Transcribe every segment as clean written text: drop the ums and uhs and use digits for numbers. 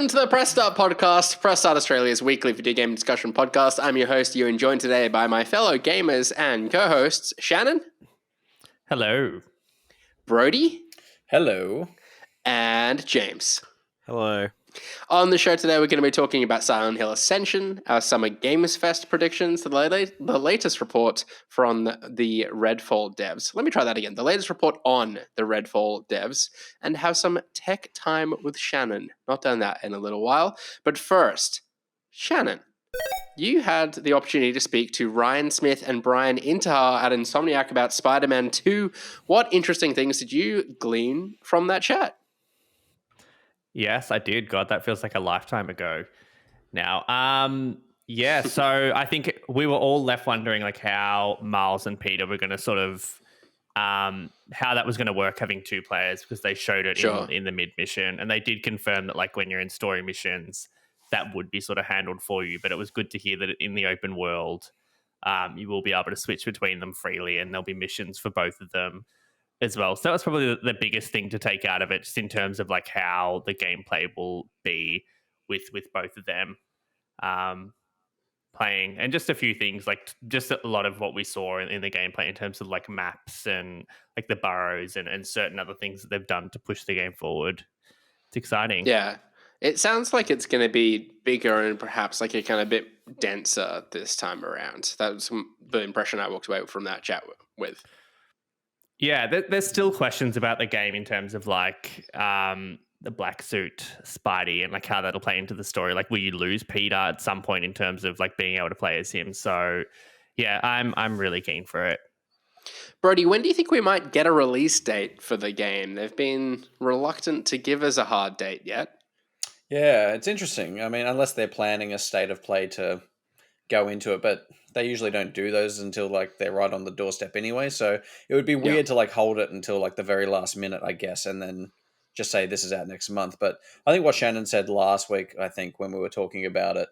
Welcome to the Press Start podcast, Press Start Australia's weekly video game discussion podcast. I'm your host, Ewan, joined today by my fellow gamers and co-hosts, Shannon. Hello. Brody. Hello. And James. Hello. On the show today, we're going to be talking about Silent Hill Ascension, our Summer Games Fest predictions, the latest report from the Redfall devs. Let me try that again. The latest report on the Redfall devs, and have some tech time with Shannon. Not done that in a little while. But first, Shannon, you had the opportunity to speak to Ryan Smith and Brian Intihar at Insomniac about Spider-Man 2. What interesting things did you glean from that chat? Yes, I did. God, that feels like a lifetime ago now. So I think we were all left wondering like how Miles and Peter were going to sort of how that was going to work having two players, because they showed it in the mid mission, and they did confirm that like when you're in story missions that would be sort of handled for you. But it was good to hear that in the open world you will be able to switch between them freely, and there'll be missions for both of them as well. So that was probably the biggest thing to take out of it, just in terms of like how the gameplay will be with both of them playing, and just a few things, like just a lot of what we saw in the gameplay in terms of like maps and like the burrows and certain other things that they've done to push the game forward. It's exciting. Yeah. It sounds like it's going to be bigger and perhaps like a kind of bit denser this time around. That was the impression I walked away from that chat with. Yeah, there's still questions about the game in terms of like the black suit Spidey and like how that'll play into the story. Like, will you lose Peter at some point in terms of like being able to play as him? So, yeah, I'm really keen for it. Brody, when do you think we might get a release date for the game? They've been reluctant to give us a hard date yet. Yeah, it's interesting. I mean, unless they're planning a state of play to go into it, but they usually don't do those until like they're right on the doorstep anyway. So it would be weird to like hold it until like the very last minute, I guess, and then just say this is out next month. But I think what Shannon said last week, I think when we were talking about it,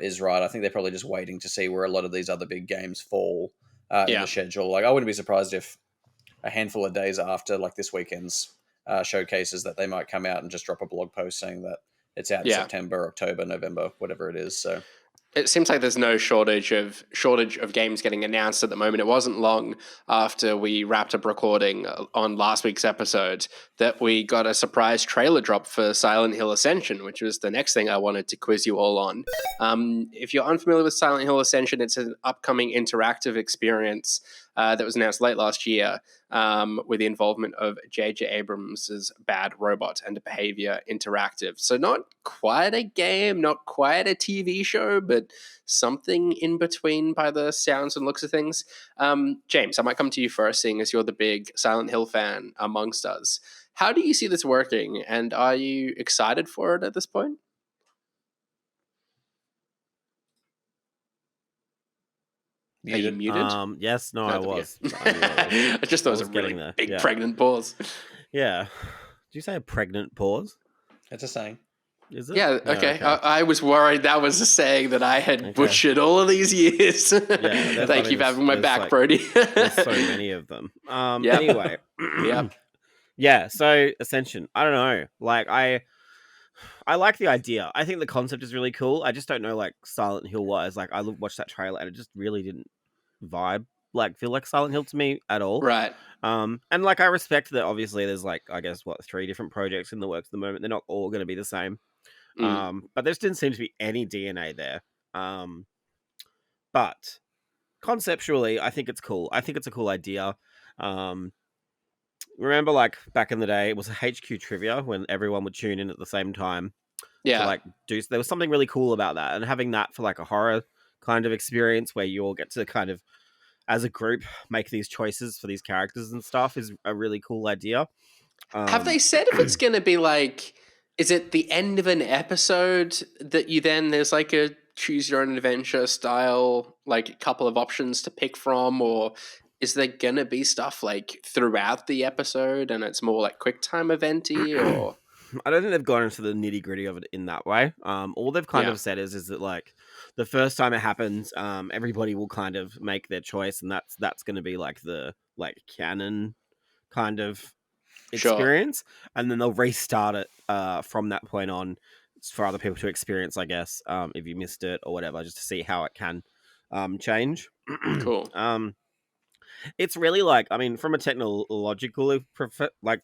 is right. I think they're probably just waiting to see where a lot of these other big games fall in the schedule. Like, I wouldn't be surprised if a handful of days after like this weekend's showcases that they might come out and just drop a blog post saying that it's out in September, October, November, whatever it is. So it seems like there's no shortage of games getting announced at the moment. It wasn't long after we wrapped up recording on last week's episode that we got a surprise trailer drop for Silent Hill Ascension, which was the next thing I wanted to quiz you all on. If you're unfamiliar with Silent Hill Ascension, it's an upcoming interactive experience that was announced late last year with the involvement of J.J. Abrams' Bad Robot and Behavior Interactive. So not quite a game, not quite a TV show, but something in between by the sounds and looks of things. James, I might come to you first, seeing as you're the big Silent Hill fan amongst us. How do you see this working, and are you excited for it at this point? Are you muted? Yes, no, I was. I just thought it was a really big pregnant pause. Yeah. Did you say a pregnant pause? That's a saying. Is it? Yeah, okay. I was worried that was a saying that I had butchered all of these years. Thank you for having my back, Brody. There's so many of them. Anyway. Yeah, so Ascension. I don't know. Like, I like the idea. I think the concept is really cool. I just don't know, like, Silent Hill wise. Like, I watched that trailer and it just really didn't feel like Silent Hill to me at all. Right. And like, I respect that obviously there's like, I guess, 3 different projects in the works at the moment. They're not all going to be the same. But there just didn't seem to be any DNA there. But conceptually, I think it's cool. I think it's a cool idea. Remember, like, back in the day, it was a HQ trivia when everyone would tune in at the same time. Yeah. To, like, there was something really cool about that. And having that for like a horror kind of experience where you all get to kind of, as a group, make these choices for these characters and stuff is a really cool idea. Have they said if it's going to be like, is it the end of an episode that there's like a choose your own adventure style, like a couple of options to pick from, or is there going to be stuff like throughout the episode and it's more like quick time eventy, or? I don't think they've gone into the nitty gritty of it in that way. All they've kind of said is that like the first time it happens, everybody will kind of make their choice, and that's going to be like the like canon kind of experience, and then they'll restart it from that point on for other people to experience, I guess, if you missed it or whatever, just to see how it can change. Cool. It's really like, I mean, from a technological like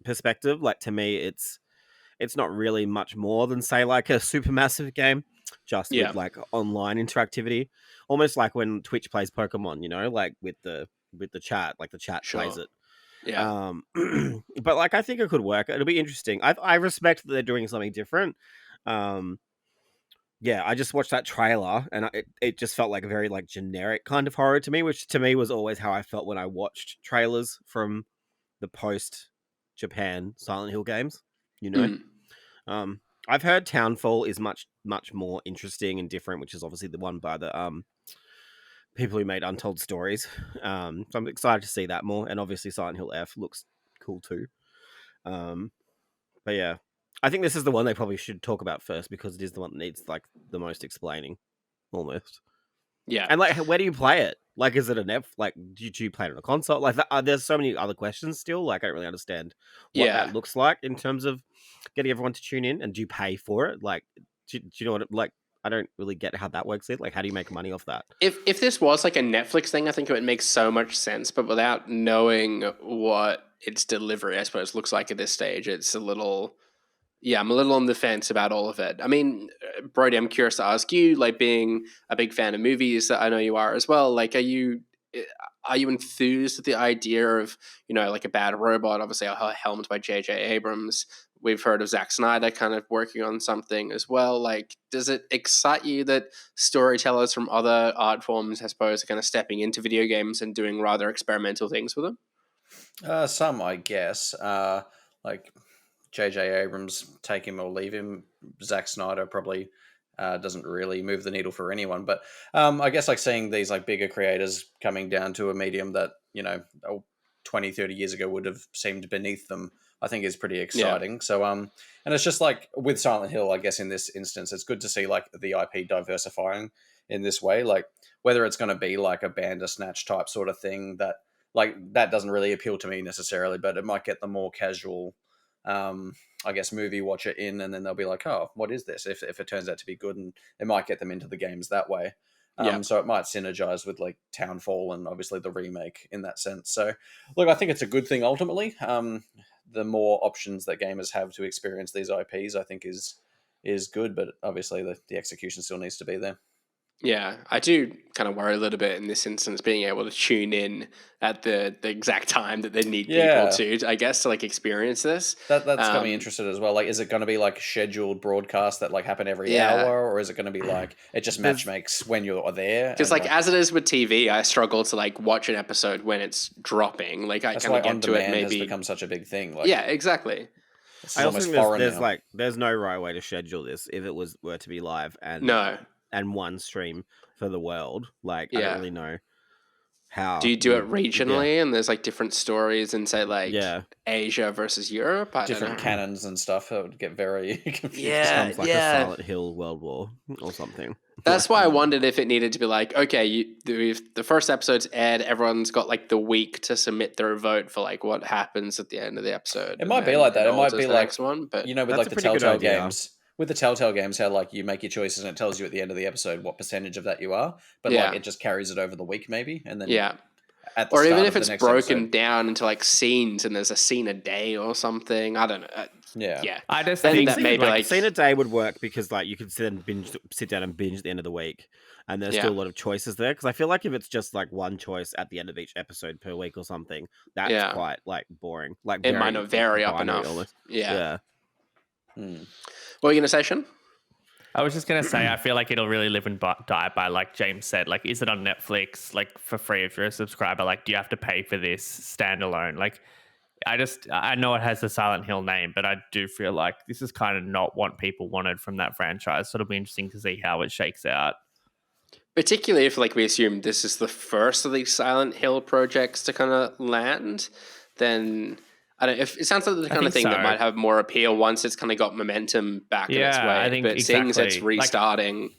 perspective, like to me, it's not really much more than say like a supermassive game, just with like online interactivity, almost like when Twitch plays Pokemon, you know, like with the chat, like the chat plays it. Yeah. But like I think it could work. It'll be interesting. I respect that they're doing something different. Yeah, I just watched that trailer and it just felt like a very like generic kind of horror to me, which to me was always how I felt when I watched trailers from the post Japan Silent Hill games, you know. I've heard Townfall is much more interesting and different, which is obviously the one by the people who made Untold Stories. So I'm excited to see that more, and obviously Silent Hill F looks cool too. But yeah, I think this is the one they probably should talk about first because it is the one that needs like the most explaining, almost. Yeah. And like, where do you play it? Like, is it an F? Like, do you play it on a console? Like, there's so many other questions still. Like, I don't really understand what that looks like in terms of getting everyone to tune in. And do you pay for it? Like, do you know what? Like, I don't really get how that works. Like, how do you make money off that? If this was like a Netflix thing, I think it would make so much sense. But without knowing what its delivery, I suppose, looks like at this stage, it's a little. Yeah, I'm a little on the fence about all of it. I mean, Brody, I'm curious to ask you, like being a big fan of movies, that I know you are as well. Like, are you enthused at the idea of, you know, like a bad robot, obviously helmed by J.J. Abrams? We've heard of Zack Snyder kind of working on something as well. Like, does it excite you that storytellers from other art forms, I suppose, are kind of stepping into video games and doing rather experimental things with them? Some, I guess. Like J.J. Abrams, take him or leave him. Zack Snyder probably doesn't really move the needle for anyone. But I guess like seeing these like bigger creators coming down to a medium that, you know, 20, 30 years ago would have seemed beneath them, I think is pretty exciting. Yeah. So, and it's just like with Silent Hill, I guess in this instance, it's good to see like the IP diversifying in this way. Like whether it's going to be like a Bandersnatch type sort of thing that, like, that doesn't really appeal to me necessarily, but it might get the more casual, I guess, movie watcher in, and then they'll be like, oh, what is this? If it turns out to be good, and it might get them into the games that way. So it might synergize with like Townfall and obviously the remake in that sense. So look, I think it's a good thing ultimately. The more options that gamers have to experience these IPs, I think is good, but obviously the execution still needs to be there. Yeah, I do kind of worry a little bit in this instance, being able to tune in at the exact time that they need people to, I guess, to like experience this. That's got me interested as well. Like, is it going to be like scheduled broadcasts that like happen every hour, or is it going to be like it just match makes when you're there? Because like as it is with TV, I struggle to like watch an episode when it's dropping. Like I kind of get to it. Maybe has become such a big thing. Like, yeah, exactly. I also think there's no right way to schedule this if it were to be live and one stream for the world. Like, I don't really know how. Do you do it regionally and there's like different stories in say like Asia versus Europe? Different canons and stuff. It would get very confusing. Yeah, like a Silent Hill World War or something. That's why I wondered if it needed to be like, okay, the first episode's aired, everyone's got like the week to submit their vote for like what happens at the end of the episode. It might be like that. It might be like next one, but you know, with like the Telltale games. With the Telltale games, how like you make your choices and it tells you at the end of the episode what percentage of that you are, but like it just carries it over the week maybe, and then at the or start even of if it's the next broken episode. Down into like scenes and there's a scene a day or something. I don't know. Yeah. I just think that maybe like scene a day would work because like you could sit down and binge at the end of the week, and there's still a lot of choices there. Because I feel like if it's just like one choice at the end of each episode per week or something, that's quite like boring. Like it might not vary up enough. Almost. Yeah. What were you gonna say, Sean? I was just going to say, I feel like it'll really live and die by, like James said, like, is it on Netflix, like, for free if you're a subscriber? Like, do you have to pay for this standalone? Like, I know it has the Silent Hill name, but I do feel like this is kind of not what people wanted from that franchise. So it'll be interesting to see how it shakes out. Particularly if, like, we assume this is the first of these Silent Hill projects to kind of land, then... I don't. If it sounds like the kind of thing that might have more appeal once it's kind of got momentum back in its way. I think but seeing as it's restarting,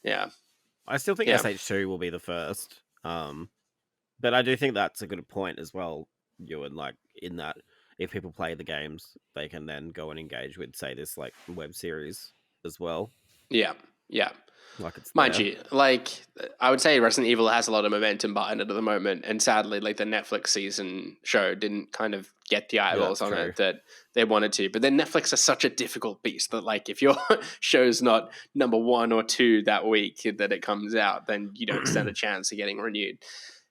I still think SH2 will be the first. But I do think that's a good point as well, Ewan. Like in that if people play the games, they can then go and engage with, say, this like web series as well. Yeah. Like it's Mind there. you, like I would say Resident Evil has a lot of momentum behind it at the moment, and sadly, like the Netflix season show didn't kind of get the eyeballs on it that they wanted to. But then Netflix is such a difficult beast that like if your show's not number 1 or 2 that week that it comes out, then you don't stand a chance of getting renewed.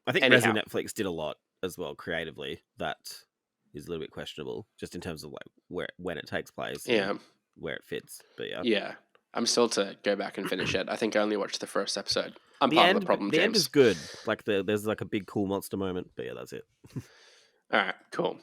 I think Resident Netflix did a lot as well creatively that is a little bit questionable, just in terms of like when it takes place, and where it fits. But yeah. I'm still to go back and finish it. I think I only watched the first episode. I'm part of the problem, the James. end is good. Like there's like a big cool monster moment, but yeah, that's it. All right, cool.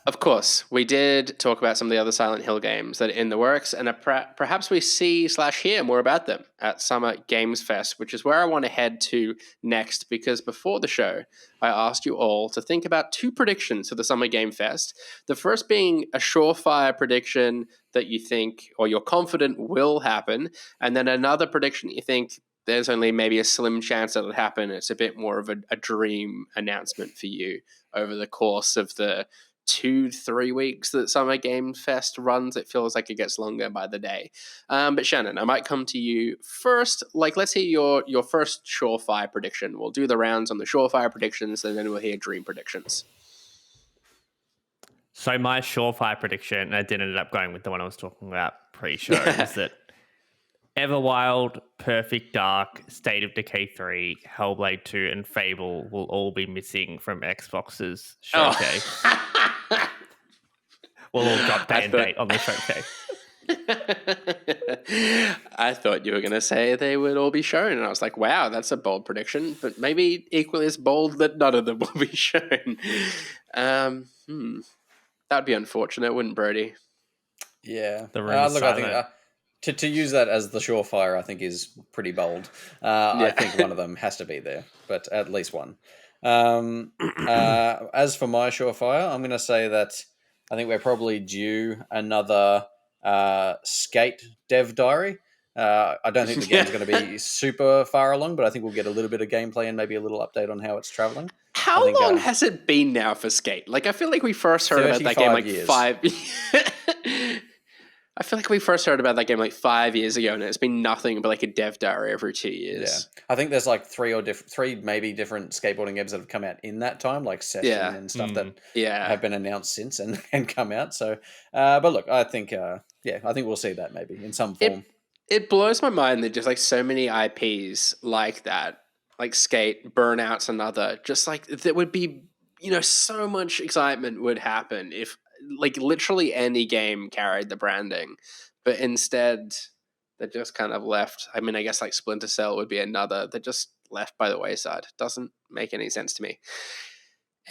Of course, we did talk about some of the other Silent Hill games that are in the works, and perhaps we see/hear more about them at Summer Games Fest, which is where I want to head to next, because before the show, I asked you all to think about 2 predictions for the Summer Game Fest. The first being a surefire prediction that you think or you're confident will happen, and then another prediction you think there's only maybe a slim chance that it'll happen. It's a bit more of a dream announcement for you over the course of the 2-3 weeks that Summer Game Fest runs. It feels like it gets longer by the day. But Shannon, I might come to you first. Like, let's hear your first surefire prediction. We'll do the rounds on the surefire predictions, and then we'll hear dream predictions. So my surefire prediction, and I did end up going with the one I was talking about pre-show, is that Everwild, Perfect Dark, State of Decay 3, Hellblade 2, and Fable will all be missing from Xbox's showcase. Oh. We'll all drop day and date on the showcase. I thought you were going to say they would all be shown, and I was like, wow, that's a bold prediction, but maybe equally as bold that none of them will be shown. That would be unfortunate, wouldn't Brody? Yeah. Look, I think... To use that as the surefire, I think is pretty bold. I think one of them has to be there, but at least one. As for my surefire, I'm going to say that I think we're probably due another Skate dev diary. I don't think the game's going to be super far along, but I think we'll get a little bit of gameplay and maybe a little update on how it's traveling. How long has it been now for Skate? Like, I feel like we first heard about that game like years. 5... I feel like we first heard about that game like 5 years ago, and it's been nothing but like a dev diary every 2 years. Yeah, I think there's like three maybe different skateboarding games that have come out in that time, like Session and stuff that have been announced since and come out. So, but look, I think I think we'll see that maybe in some form. It blows my mind that just like so many IPs like that, like Skate, Burnout's another, just like there would be, so much excitement would happen if like literally any game carried the branding, but instead they just kind of left. I mean, I guess like Splinter Cell would be another that just left by the wayside. Doesn't make any sense to me.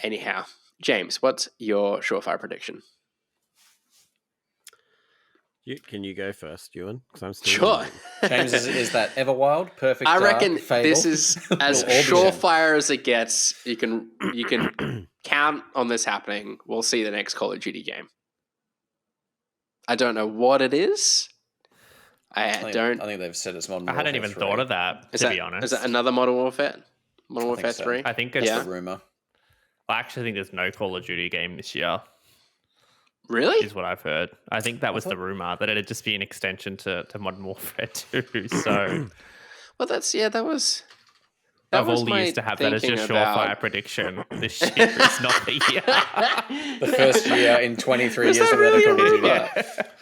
Anyhow, James, what's your surefire prediction? Can you go first, Ewan? Because I'm still sure. James, is that Everwild, Perfect I Dark, reckon Fable? This is as surefire as it gets. You can count on this happening. We'll see the next Call of Duty game. I don't know what it is. I think they've said it's Modern Warfare. I hadn't even thought of that, to be honest. Is it another Modern Warfare? Modern Warfare 3? I think it's the rumor. I actually think there's no Call of Duty game this year. Really? Is what I've heard. I think that was the rumor, that it'd just be an extension to Modern Warfare 2. So, well, that was. I've all used to have that as your surefire prediction. This year is not the year. The first year in 23 years that really Call of Duty that.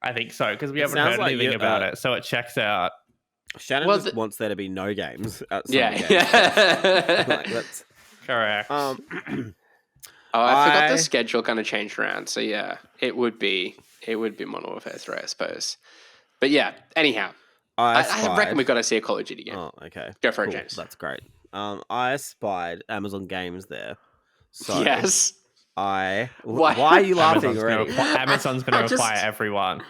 I think so, because we haven't heard anything about it, so it checks out. Shannon just wants there to be no games at some games. That's correct. I forgot the schedule kind of changed around, so yeah, it would be Modern Warfare 3, I suppose. But yeah, anyhow, I reckon we've got to see a Call of Duty game. Oh, okay. Go for it, James. That's great. I spied Amazon Games there. So yes. Why are you laughing already? Amazon's going to require everyone.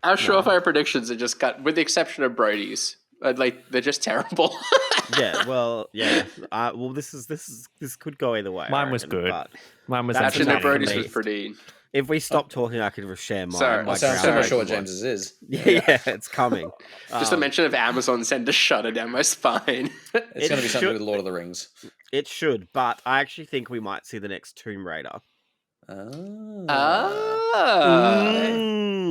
Our surefire predictions are just cut, with the exception of Brody's. Like, they're just terrible. Yeah, well, yeah. This could go either way. Mine was good. Mine was actually Brody's was pretty. If we stop talking, I could share mine. Sorry, so much sure what James's is. Yeah, it's coming. Just a mention of Amazon sent a shudder down my spine. It's going to be something with Lord of the Rings. It should, but I actually think we might see the next Tomb Raider. Now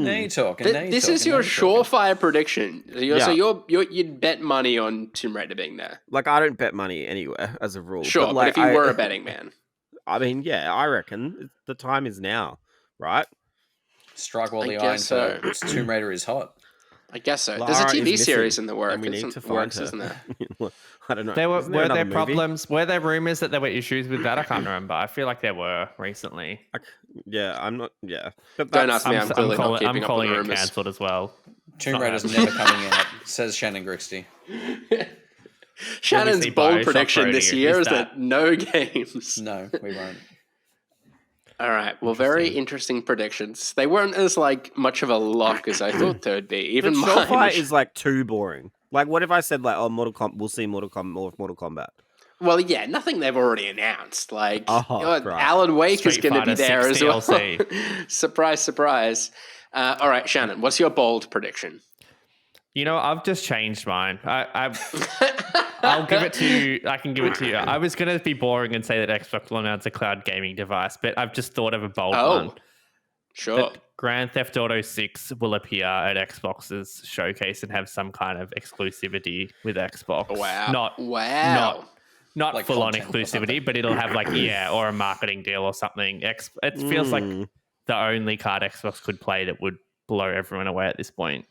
you're talking. This is your surefire prediction. So you'd bet money on Tomb Raider being there. Like, I don't bet money anywhere as a rule. Sure, but if you were a betting man. I mean, yeah, I reckon the time is now, right? Strike while the iron so. Tomb Raider is hot. I guess so. There's a TV series in the works. And we need to find her. Isn't there? I don't know. Were there problems? Were there rumors that there were issues with that? I can't remember. I feel like there were recently. I'm not. Yeah, but don't ask me. I'm clearly not keeping up with the rumors. I'm calling it cancelled as well. Tomb Raider's never coming out, says Shannon Grixty. Shannon's bold prediction this year is that no games. No, we won't. All right. Well, very interesting predictions. They weren't as much of a lock as I thought they would be. Even mine. Fight is too boring. Like, what if I said Mortal Kombat? We'll see more of Mortal Kombat. Well, yeah, nothing they've already announced. Alan Wake is going to be there as well. Surprise, surprise. All right, Shannon, what's your bold prediction? You know, I've just changed mine. I'll give it to you. I can give it to you. I was going to be boring and say that Xbox will announce a cloud gaming device, but I've just thought of a bold one. Sure. That Grand Theft Auto 6 will appear at Xbox's showcase and have some kind of exclusivity with Xbox. Wow. Not full on exclusivity, but it'll have or a marketing deal or something. It feels like the only card Xbox could play that would blow everyone away at this point.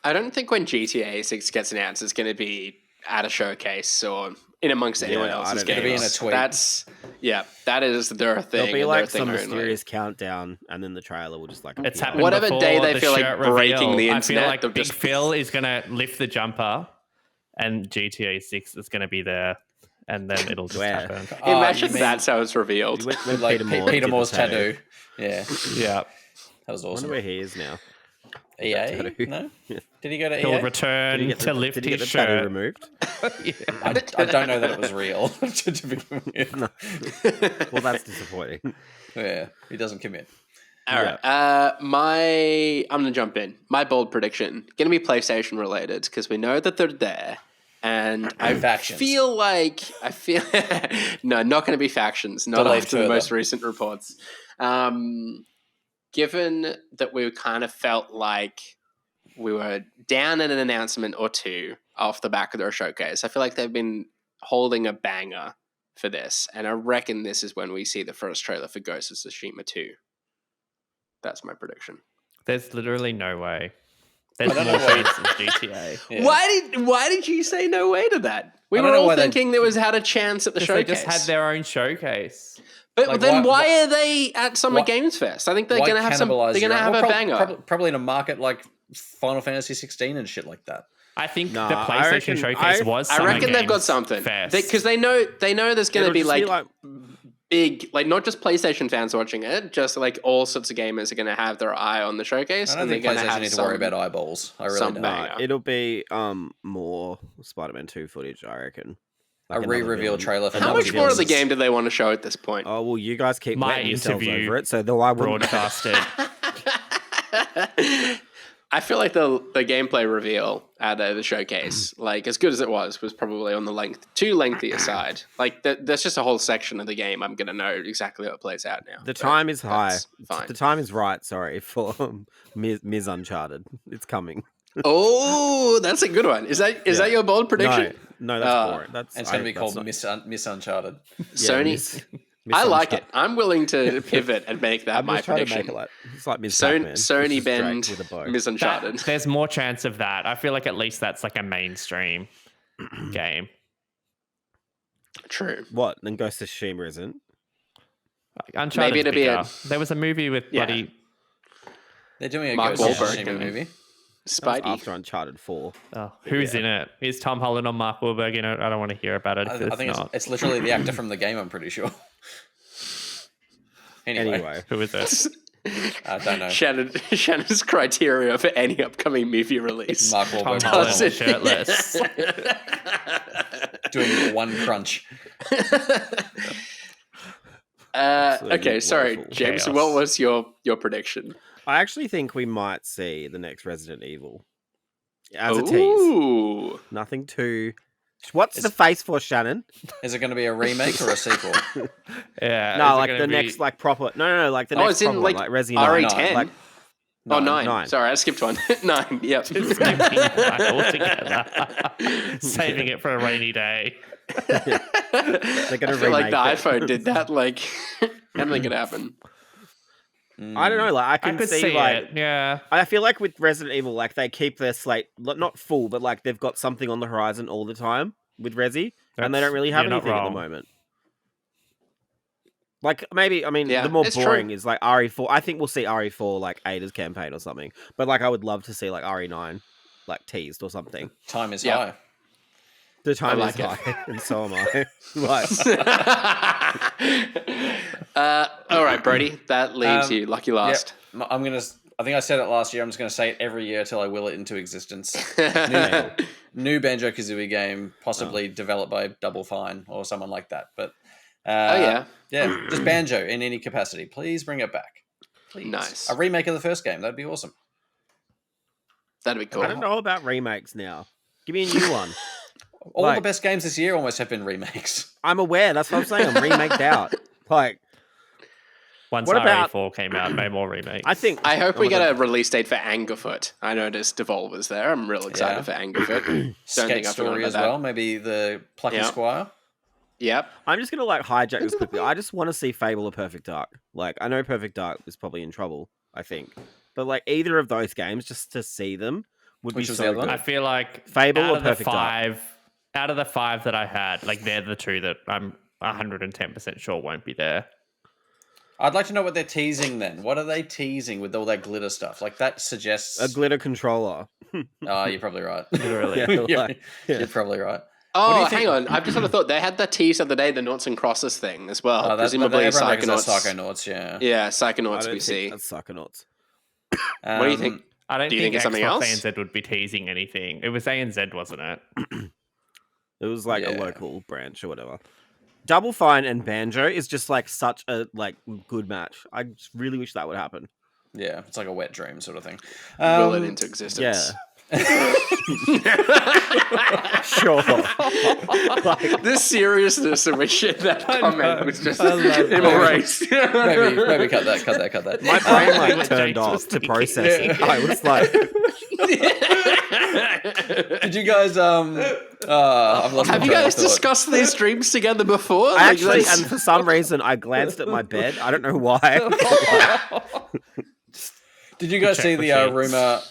I don't think when GTA 6 gets announced, it's going to be at a showcase or in amongst anyone else's games. Be in a tweet. That is their thing. There'll be some mysterious countdown, and then the trailer will just it's happened whatever day they feel breaking reveal, the internet. I feel like Big Phil is going to lift the jumper, and GTA 6 is going to be there, and then it'll just happen. Imagine that's how it's revealed. With Peter Moore's tattoo. Yeah. That was awesome. I wonder where he is now. EA? No? Did he go to EA? He'll return to lift his shirt. Removed? I don't know that it was real to begin with. No. Well, that's disappointing. Yeah, he doesn't commit. All right. I'm going to jump in. My bold prediction, going to be PlayStation related because we know that they're there. And factions. feel no, not going to be factions. Not after the most recent reports. Given that we kind of felt like we were down at an announcement or two off the back of their showcase, I feel like they've been holding a banger for this. And I reckon this is when we see the first trailer for Ghost of Tsushima 2. That's my prediction. There's literally no way. There's more chance than GTA. Yeah. Why did you say no way to that? We were all thinking there had a chance at the showcase. They just had their own showcase. But why are they at Summer Games Fest? I think they're going to have They're going to have a banger. Probably in a market like Final Fantasy 16 and shit like that. I think the PlayStation showcase was. I reckon they've got something because they know there's going to be big, not just PlayStation fans watching it, just all sorts of gamers are going to have their eye on the showcase. I don't think PlayStation need to worry about eyeballs. I really don't. It'll be more Spider-Man 2 footage, I reckon. A re-reveal trailer for how much more of the game do they want to show at this point? Oh, well, you guys keep my yourselves over it, so I wouldn't broadcasted. I feel like the gameplay reveal at the showcase, as good as it was probably on the too lengthy aside. There's just a whole section of the game I'm going to know exactly how it plays out now. The time is high. Fine. The time is right, for Ms. Uncharted. It's coming. Oh, that's a good one. Is that your bold prediction? No, that's boring. It's going to be called Miss Uncharted. Sony. I like it. I'm willing to pivot and make that my prediction. It's like Miss Sony bend Miss Uncharted. There's more chance of that. I feel like at least that's a mainstream game. True. What? Then Ghost of Tsushima isn't? Uncharted. Maybe it'll be there was a movie with bloody. They're doing a Mark Ghost of Tsushima movie. Spidey. After Uncharted 4. Oh, who's in it? Is Tom Holland or Mark Wahlberg in it? I don't want to hear about it. I think it's literally the actor from the game, I'm pretty sure. Anyway. Who is it? I don't know. Shannon's criteria for any upcoming movie release. Mark Wahlberg. Tom Holland shirtless. Doing one crunch. Okay, sorry, James. Chaos. What was your prediction? I actually think we might see the next Resident Evil as a tease. Nothing too What's the face for, Shannon? Is it going to be a remake or a sequel? Yeah. No, like the next like proper. No, like the next proper one, like Resi 9. RE10. Like, 9. Sorry, I skipped one. 9. Yep. Just skipping 9 altogether. Saving it for a rainy day. They're gonna I feel like the remake it. iPhone did that. Like, anything could happen. I don't know. Like I could see like it. Yeah. I feel like with Resident Evil, like they keep their slate not full, but like they've got something on the horizon all the time with Resi, and they don't really have anything at the moment. Like maybe, I mean, the more boring is like RE4. I think we'll see RE4 like Ada's campaign or something. But like I would love to see like RE9 like teased or something. Time is high. The time is high, and so am I. Like, all right, Brody, that leaves you lucky last. Yep. I think I said it last year. I'm just gonna say it every year till I will it into existence. New Banjo-Kazooie game, possibly developed by Double Fine or someone like that. But just Banjo in any capacity. Please bring it back. Please. Nice. A remake of the first game. That'd be awesome. That'd be cool. I don't know about remakes now. Give me a new one. All the best games this year almost have been remakes. I'm aware. That's what I'm saying. I'm remaked out. Like, once RE4 came out, no more remakes. I hope we get a release date for Angerfoot. I noticed Devolver's there. I'm real excited for Angerfoot. Skate Story as well. Maybe the Plucky Squire. Yep. I'm just gonna like hijack this quickly. I just want to see Fable or Perfect Dark. Like, I know Perfect Dark is probably in trouble, I think, but like either of those games, just to see them would be so good. I feel like Fable or Perfect Dark. Out of the 5 that I had, like they're the 2 that I'm 110% sure won't be there. I'd like to know what they're teasing then. What are they teasing with all that glitter stuff? Like that suggests a glitter controller. Oh, you're probably right. Literally. You're probably right. Oh, hang on. I've just sort of thought they had that tease the other day, the Noughts and Crosses thing as well. Presumably Psychonauts. Psychonauts, yeah. Yeah, Psychonauts we see. That's Psychonauts. What do you think? I don't think think it's something Xbox else? ANZ would be teasing anything. It was ANZ, wasn't it? It was like a local branch or whatever. Double Fine and Banjo is just like such a like good match. I just really wish that would happen. Yeah, it's like a wet dream sort of thing. Will it into existence. Yeah. Sure. The seriousness of which that comment was just embraced. maybe cut that. My brain like turned off to processing. I was like, did you guys I've lost have you guys discussed these dreams together before? I actually, and for some reason I glanced at my bed. I don't know why. Did you guys see the rumor?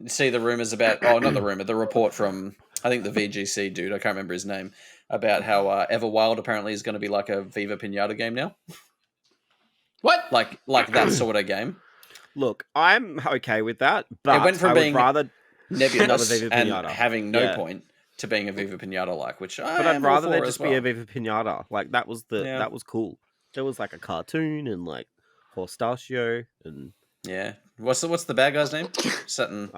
See the rumors about? Oh, not the rumor. The report from I think the VGC dude. I can't remember his name. About how Everwild apparently is going to be like a Viva Pinata game now. What? Like that sort of game. Look, I'm okay with that, but it went from being rather nebulous and having no point to being a Viva Pinata like, which I'd rather there just be a Viva Pinata. Like that was that was cool. There was like a cartoon and like Horstachio and What's the bad guy's name? Sutton.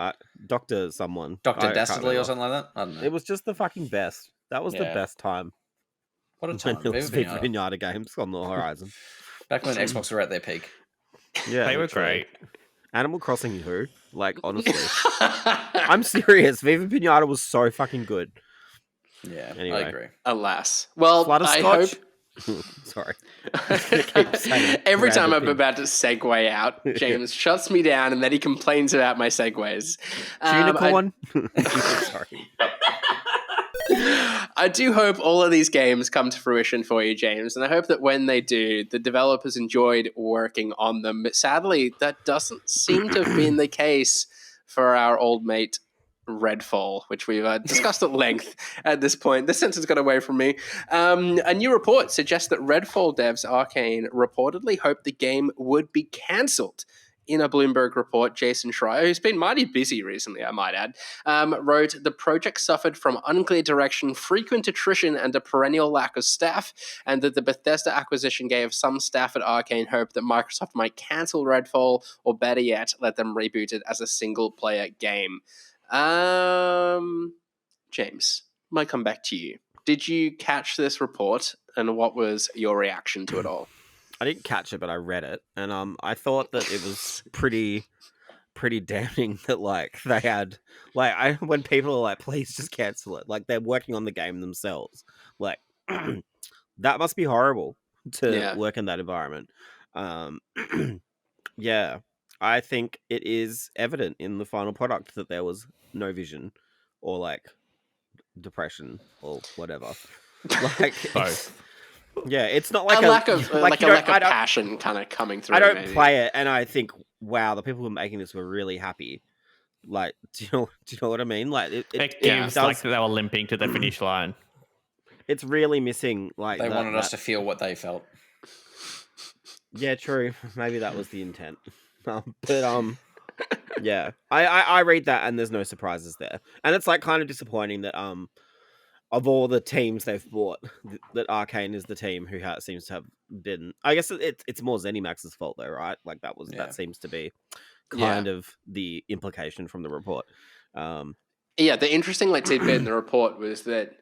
Dr. someone. Dr. Dastardly or something like that? I don't know. It was just the fucking best. That was the best time. What a time. When there was Viva Pinata games on the horizon. Back when Xbox were at their peak. Yeah. They were great. Animal Crossing who? Like, honestly. I'm serious. Viva Pinata was so fucking good. Yeah, anyway. I agree. Alas. Well, I hope... Sorry. Every time I'm about to segue out, James shuts me down and then he complains about my segues. Unicorn? Sorry. I do hope all of these games come to fruition for you, James, and I hope that when they do, the developers enjoyed working on them. But sadly, that doesn't seem to have been the case for our old mate Redfall, which we've discussed at length at this point. The sentence got away from me. A new report suggests that Redfall devs Arcane reportedly hoped the game would be cancelled. In a Bloomberg report, Jason Schreier, who's been mighty busy recently, I might add, wrote, the project suffered from unclear direction, frequent attrition, and a perennial lack of staff, and that the Bethesda acquisition gave some staff at Arcane hope that Microsoft might cancel Redfall, or better yet, let them reboot it as a single-player game. James, might come back to you. Did you catch this report, and what was your reaction to it all? I didn't catch it, but I read it, and I thought that it was pretty pretty damning that like they had like when people are like, please just cancel it. Like they're working on the game themselves. Like that must be horrible to work in that environment. Yeah, I think it is evident in the final product that there was no vision or like depression or whatever. Like Both. yeah, it's not like a lack of like a lack of passion kind of coming through. I don't maybe. play it, and I think, wow, the people who were making this were really happy. Like, do you know what I mean? Like, it gives like they were limping to the finish line. It's really missing. Like they wanted us to feel what they felt. Yeah, true. Maybe that was the intent. Yeah, I read that, and there's no surprises there, and it's like kind of disappointing that of all the teams they've bought, that Arcane is the team who seems to have been. I guess it's more ZeniMax's fault though, right? Like that seems to be kind of the implication from the report. The interesting like tidbit in the report was that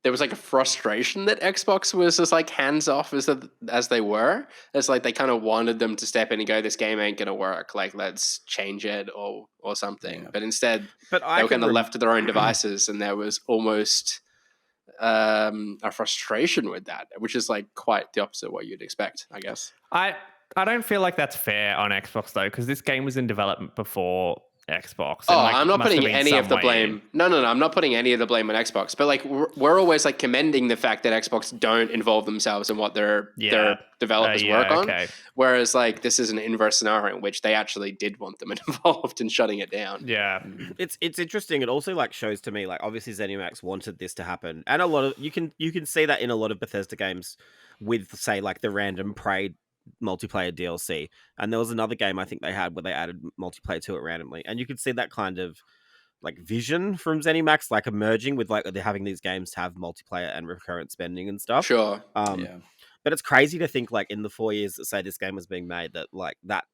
there was like a frustration that Xbox was just like hands off as they were. It's like they kind of wanted them to step in and go, this game ain't gonna work. Like let's change it or something. Yeah. But instead, they were kind of left to their own devices, and there was almost a frustration with that, which is like quite the opposite of what you'd expect, I guess. I don't feel like that's fair on Xbox though, because this game was in development before Xbox. Oh, I'm not putting any of the blame. No, I'm not putting any of the blame on Xbox. But like, we're always like commending the fact that Xbox don't involve themselves in what their developers work on. Okay. Whereas like, this is an inverse scenario in which they actually did want them involved in shutting it down. Yeah, it's interesting. It also like shows to me like obviously ZeniMax wanted this to happen, and a lot of you can see that in a lot of Bethesda games with say like the random Prey multiplayer DLC, and there was another game I think they had where they added multiplayer to it randomly, and you could see that kind of like vision from ZeniMax like emerging with like they're having these games to have multiplayer and recurrent spending and stuff. Sure. But it's crazy to think like in the 4 years that say this game was being made that like that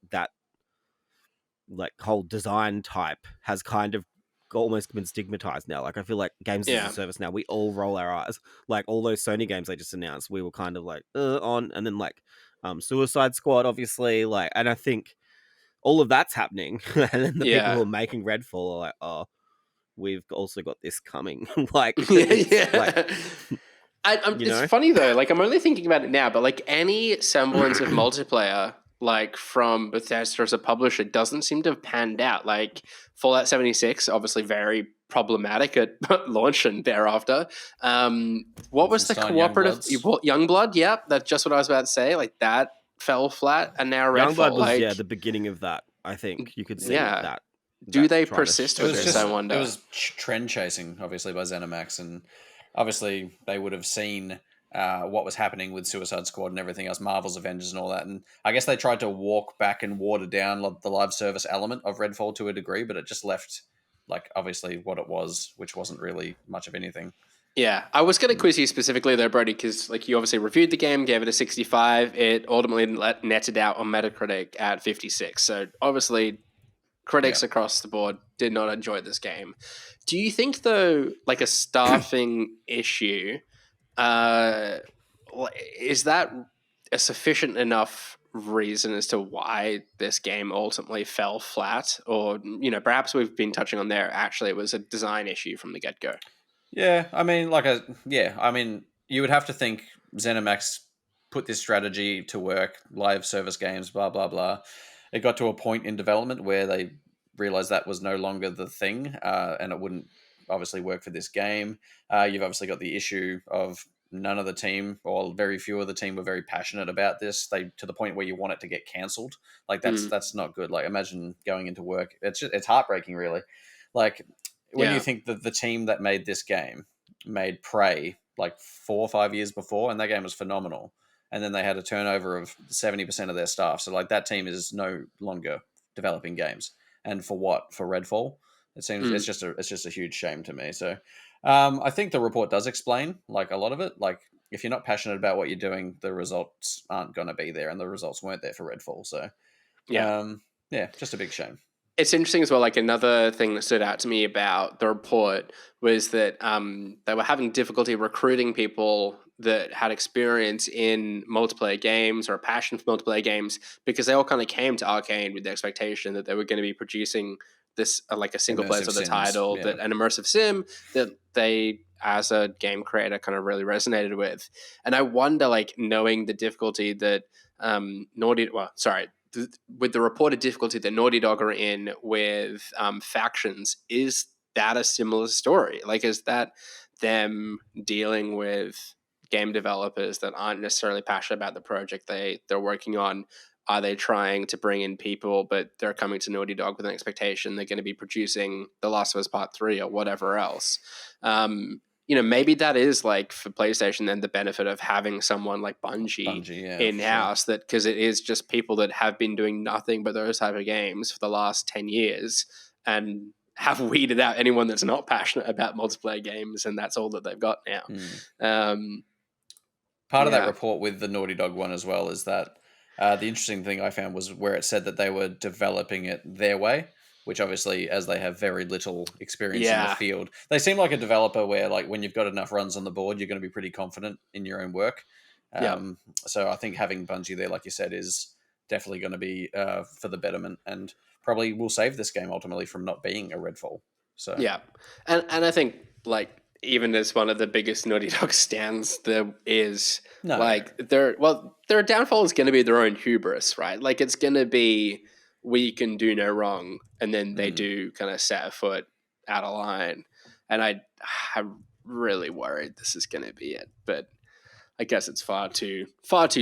like whole design type has kind of almost been stigmatized now. Like I feel like games as a service now, we all roll our eyes. Like all those Sony games they just announced, we were kind of like on, and then like Suicide Squad, obviously, like, and I think all of that's happening, and then the people who are making Redfall are like, oh, we've also got this coming. Like, like, it's funny though. Like, I'm only thinking about it now, but like any semblance of multiplayer, like from Bethesda as a publisher, doesn't seem to have panned out. Like Fallout 76, obviously very problematic at launch and thereafter. What was the cooperative Youngblood? Yeah, that's just what I was about to say. Like that fell flat, and now Redfall. Youngblood was the beginning of that. I think you could see that. Do they persist with this? I wonder. It was trend chasing, obviously by ZeniMax, and obviously they would have seen what was happening with Suicide Squad and everything else, Marvel's Avengers and all that. And I guess they tried to walk back and water down the live service element of Redfall to a degree, but it just left like obviously what it was, which wasn't really much of anything. Yeah, I was going to quiz you specifically there, Brody, because like you obviously reviewed the game, gave it a 65. It ultimately netted out on Metacritic at 56. So obviously critics across the board did not enjoy this game. Do you think though, like a staffing issue, is that a sufficient enough reason as to why this game ultimately fell flat? Or, perhaps we've been touching on there, actually it was a design issue from the get-go. Yeah, I mean, you would have to think ZeniMax put this strategy to work, live service games, blah, blah, blah. It got to a point in development where they realized that was no longer the thing, and it wouldn't obviously work for this game. You've obviously got the issue of none of the team, or very few of the team, were very passionate about this. To the point where you want it to get cancelled. Like that's not good. Like imagine going into work. It's heartbreaking, really. Like when you think that the team that made this game made Prey like 4 or 5 years before, and that game was phenomenal, and then they had a turnover of 70% of their staff. So like that team is no longer developing games. And for what? For Redfall? It seems it's just a huge shame to me. So I think the report does explain like a lot of it. Like if you're not passionate about what you're doing, the results aren't going to be there, and the results weren't there for Redfall. So just a big shame. It's interesting as well. Like another thing that stood out to me about the report was that they were having difficulty recruiting people that had experience in multiplayer games or a passion for multiplayer games, because they all kind of came to Arcane with the expectation that they were going to be producing this like a single player sort of title, that an immersive sim that they, as a game creator, kind of really resonated with. And I wonder, like, knowing the difficulty that with the reported difficulty that Naughty Dog are in with factions, is that a similar story? Like, is that them dealing with game developers that aren't necessarily passionate about the project they're working on? Are they trying to bring in people, but they're coming to Naughty Dog with an expectation they're going to be producing The Last of Us Part 3 or whatever else? Maybe that is, like, for PlayStation, then the benefit of having someone like Bungie in-house, that because it is just people that have been doing nothing but those type of games for the last 10 years and have weeded out anyone that's not passionate about multiplayer games, and that's all that they've got now. Part of that report with the Naughty Dog one as well is that the interesting thing I found was where it said that they were developing it their way, which obviously, as they have very little experience in the field, they seem like a developer where, like, when you've got enough runs on the board, you're going to be pretty confident in your own work. So I think having Bungie there, like you said, is definitely going to be for the betterment, and probably will save this game ultimately from not being a Redfall. So and I think, like, even as one of the biggest Naughty Dog stands there is, their downfall is going to be their own hubris, right? Like, it's going to be, we can do no wrong, and then they do kind of set a foot out of line. And I'm really worried this is going to be it, but I guess it's far too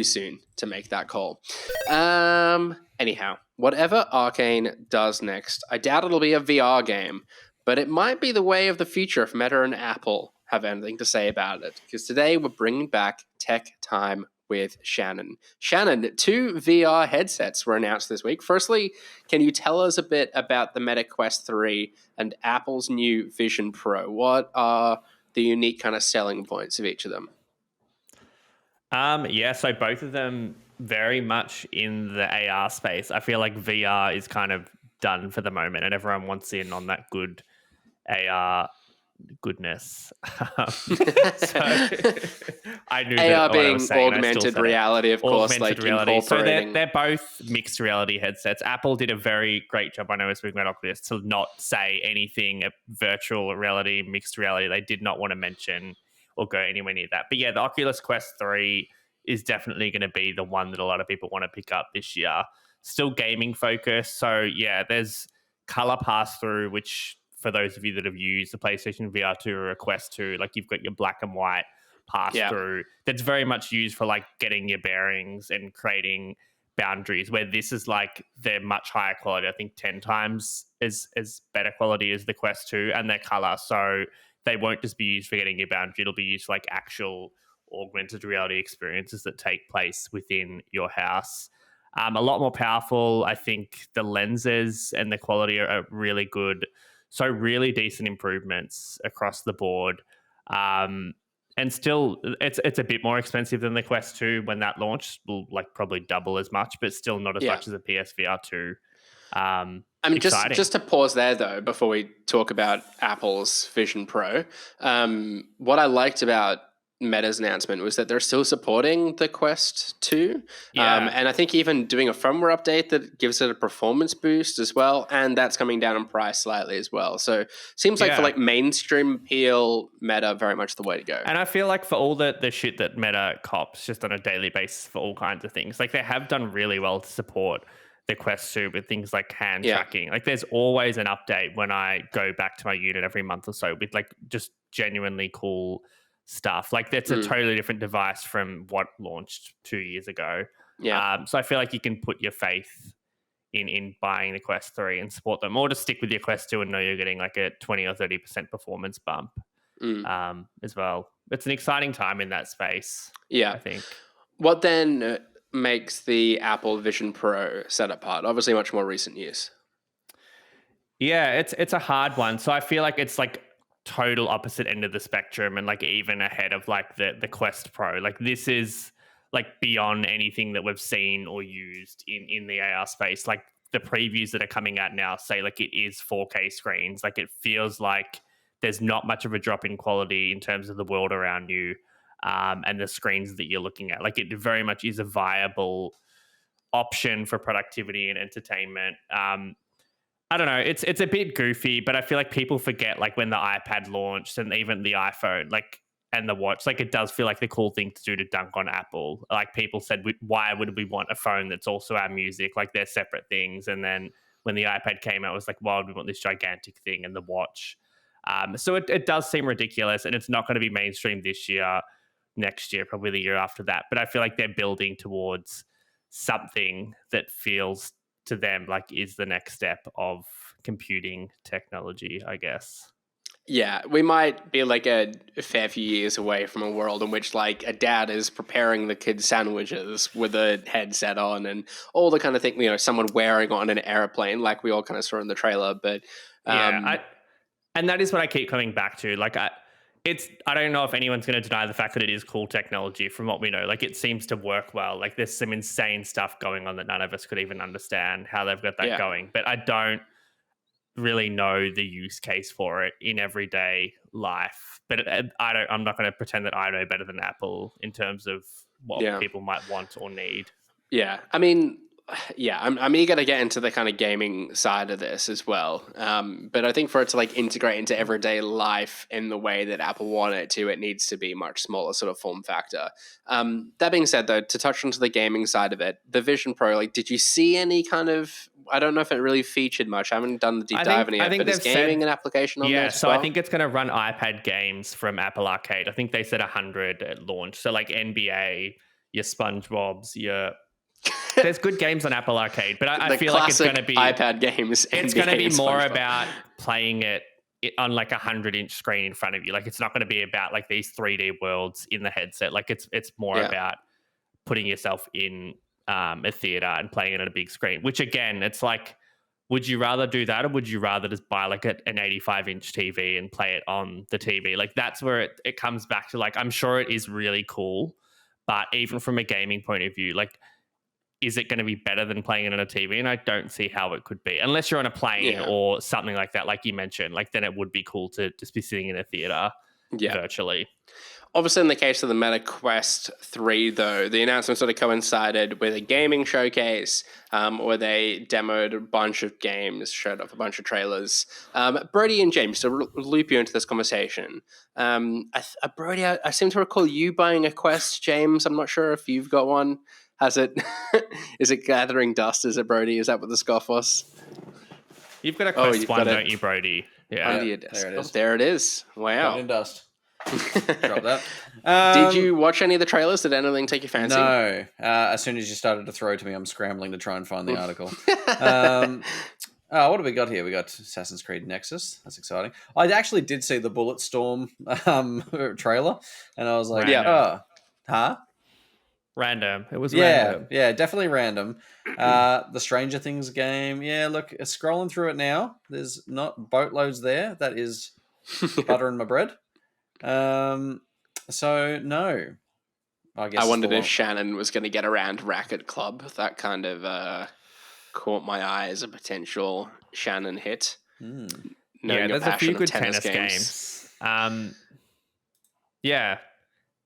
soon to make that call. Anyhow, whatever Arcane does next, I doubt it'll be a VR game, but it might be the way of the future if Meta and Apple have anything to say about it. Because today we're bringing back Tech Time with Shannon. Shannon, 2 VR headsets were announced this week. Firstly, can you tell us a bit about the Meta Quest 3 and Apple's new Vision Pro? What are the unique kind of selling points of each of them? So both of them very much in the AR space. I feel like VR is kind of done for the moment, and everyone wants in on that good AR goodness. So I knew AR that being what I was saying, augmented reality, of course, like reality. incorporating. So they're both mixed reality headsets. Apple did a very great job. I know we're speaking about Oculus to not say anything virtual reality, mixed reality. They did not want to mention or go anywhere near that. But yeah, the Oculus Quest 3 is definitely going to be the one that a lot of people want to pick up this year. Still gaming focused. So yeah, there's color pass through, which for those of you that have used the PlayStation VR 2 or a Quest 2, like, you've got your black and white pass through that's very much used for, like, getting your bearings and creating boundaries, where this is like they're much higher quality. I think 10 times as better quality as the Quest 2, and their color. So they won't just be used for getting your boundary. It'll be used for, like, actual augmented reality experiences that take place within your house. A lot more powerful. I think the lenses and the quality are really good. So really decent improvements across the board. And still, it's a bit more expensive than the Quest 2 when that launched. Will, like, probably double as much, but still not as much as a PSVR 2. I mean, just to pause there, though, before we talk about Apple's Vision Pro, what I liked about Meta's announcement was that they're still supporting the Quest 2. And I think even doing a firmware update that gives it a performance boost as well. And that's coming down in price slightly as well. So seems like for, like, mainstream appeal, Meta very much the way to go. And I feel like for all the shit that Meta cops just on a daily basis for all kinds of things, like, they have done really well to support the Quest 2 with things like hand tracking. Like, there's always an update when I go back to my unit every month or so with, like, just genuinely cool stuff. Like, that's a totally different device from what launched 2 years ago. So I feel like you can put your faith in buying the Quest 3 and support them, or to stick with your Quest 2 and know you're getting, like, a 20 or 30% performance bump as well. It's an exciting time in that space. I think. What then makes the Apple Vision Pro set apart? Obviously much more recent use. It's a hard one. So I feel like it's, like, total opposite end of the spectrum, and, like, even ahead of, like, the Quest Pro. Like, this is, like, beyond anything that we've seen or used in the AR space. Like, the previews that are coming out now say, like, it is 4K screens. Like, it feels like there's not much of a drop in quality in terms of the world around you. and the screens that you're looking at. Like, it very much is a viable option for productivity and entertainment. I don't know. It's a bit goofy, but I feel like people forget, like, when the iPad launched and even the iPhone, like, and the watch, like, it does feel like the cool thing to do to dunk on Apple. Like, people said, why would we want a phone that's also our music? Like, they're separate things. And then when the iPad came out, it was like, why would we want this gigantic thing and the watch? So it does seem ridiculous, and it's not going to be mainstream this year, next year, probably the year after that. But I feel like they're building towards something that feels to them like is the next step of computing technology, I guess. Yeah, we might be like a fair few years away from a world in which like a dad is preparing the kids sandwiches with a headset on and all the kind of thing, someone wearing on an airplane like we all kind of saw in the trailer. But and that is what I keep coming back to. Like, I don't know if anyone's going to deny the fact that it is cool technology from what we know. Like, it seems to work well. Like, there's some insane stuff going on that none of us could even understand how they've got that going. But I don't really know the use case for it in everyday life. But I'm not going to pretend that I know better than Apple in terms of what people might want or need. Yeah, I mean, I'm eager to get into the kind of gaming side of this as well. But I think for it to like integrate into everyday life in the way that Apple want it to, it needs to be much smaller sort of form factor. That being said, though, to touch onto the gaming side of it, the Vision Pro, like, did you see any kind of? I don't know if it really featured much. I haven't done the deep dive in it yet, but is gaming an application on there as well? I think it's going to run iPad games from Apple Arcade. I think they said 100 at launch. So like NBA, your SpongeBob's, there's good games on Apple Arcade, but I feel like it's going to be iPad games. It's going to be more about playing it on like a 100-inch screen in front of you. Like, it's not going to be about like these 3D worlds in the headset. Like, it's more about putting yourself in a theater and playing it on a big screen. Which again, it's like, would you rather do that, or would you rather just buy like an 85-inch TV and play it on the TV? Like, that's where it comes back to. Like, I'm sure it is really cool, but even from a gaming point of view, like, is it going to be better than playing it on a TV? And I don't see how it could be, unless you're on a plane or something like that, like you mentioned. Like, then it would be cool to just be sitting in a theater virtually. Obviously, in the case of the Meta Quest 3, though, the announcement sort of coincided with a gaming showcase where they demoed a bunch of games, showed off a bunch of trailers. Brody and James, to loop you into this conversation, Brody, I seem to recall you buying a Quest, James. I'm not sure if you've got one. Has it? Is it gathering dust? Is it, Brody? Is that what the scoff was? You've got a Quest 1, don't you, Brody? Yeah. Under your desk. There it is. Wow. Covered in dust. Drop that. Did you watch any of the trailers? Did anything take your fancy? No. As soon as you started to throw to me, I'm scrambling to try and find the article. What do we got here? We got Assassin's Creed Nexus. That's exciting. I actually did see the Bulletstorm trailer, and I was like, Random. It was random. Yeah, definitely random. The Stranger Things game. Yeah, look, scrolling through it now, there's not boatloads there. That is buttering my bread. So no. I wondered if Shannon was going to get around Racket Club. That kind of caught my eye as a potential Shannon hit. There's a few good tennis games.